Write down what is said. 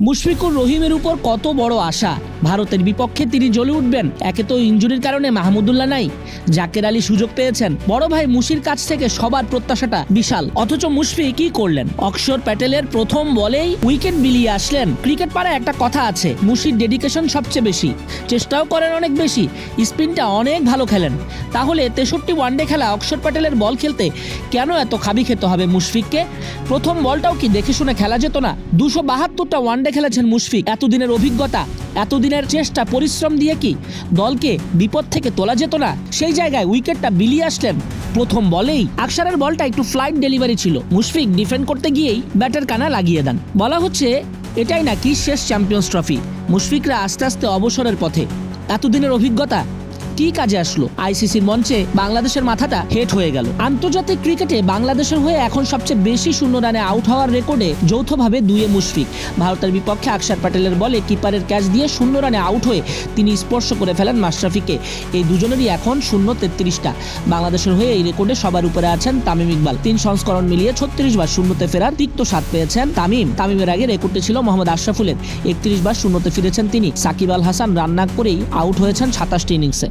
মুশফিকুর রহিমের উপর কত বড় আশা। ভারতের বিপক্ষে তিনি জ্বলে উঠবেন। একে তো ইনজুরির কারণে মাহমুদুল্লাহ নাই, জাকের আলী সুযোগ পেয়েছেন, বড় ভাই মুশির কাছ থেকে সবার প্রত্যাশাটা বিশাল। অথচ মুশফিক কি করলেন? অক্ষর প্যাটেলের প্রথম বলেই উইকেট বিলিয়ে আসলেন। ক্রিকেট পাড়ায় একটা কথা আছে, মুশির ডেডিকেশন সবচেয়ে বেশি, চেষ্টাও করেন অনেক বেশি, স্পিনটা অনেক ভালো খেলেন। তাহলে 63 ওয়ানডে খেলা অক্ষর প্যাটেলের বল খেলতে কেন এত খাবি খেতে হবে মুশফিককে? প্রথম বলটাও কি দেখে শুনে খেলা যেত না? 272টা ওয়ানডে খেলেছেন মুশফিক। এতদিনের অভিজ্ঞতা, এতদিনের চেষ্টা পরিশ্রম দিয়ে কি দলকে বিপদ থেকে তোলা যেত না? সেই জায়গায় উইকেটটা বিলিয়ে আসলেন প্রথম বলেই। আকসারের বলটা একটু ফ্লাইট ডেলিভারি ছিল, মুশফিক ডিফেন্ড করতে গিয়েই ব্যাটের কানা লাগিয়ে দেন। বলা হচ্ছে এটাই নাকি শেষ চ্যাম্পিয়ন্স ট্রফি। মুশফিকরা আস্তে আস্তে অবসরের পথে। এতদিনের অভিজ্ঞতা কি কাজে আসলো? আইসিসির মঞ্চে বাংলাদেশের মাথাটা হেট হয়ে গেল। আন্তর্জাতিক ক্রিকেটে বাংলাদেশের হয়ে এখন সবচেয়ে বেশি শূন্য রানে আউট হওয়ার রেকর্ডে যৌথভাবে 2-এ মুশফিক। ভারতের বিপক্ষে আকসার প্যাটেলের বলে কিপারের ক্যাচ দিয়ে শূন্য রানে আউট হয়ে তিনি স্পর্শ করে ফেলেন মাশরাফিকে। এই দুজনেরই এখন শূন্য 33টা। বাংলাদেশের হয়ে এই রেকর্ডে সবার উপরে আছেন তামিম ইকবাল। 3 সংস্করণ মিলিয়ে 36 বার শূন্যতে ফেরার তিক্ত স্বাদ পেয়েছেন তামিম। তামিমের আগে রেকর্ডটি ছিল মোহাম্মদ আশরাফুলের, 31 বার শূন্যতে ফিরেছেন তিনি। সাকিব আল হাসান রান না করেই আউট হয়েছেন 27টি ইনিংসে।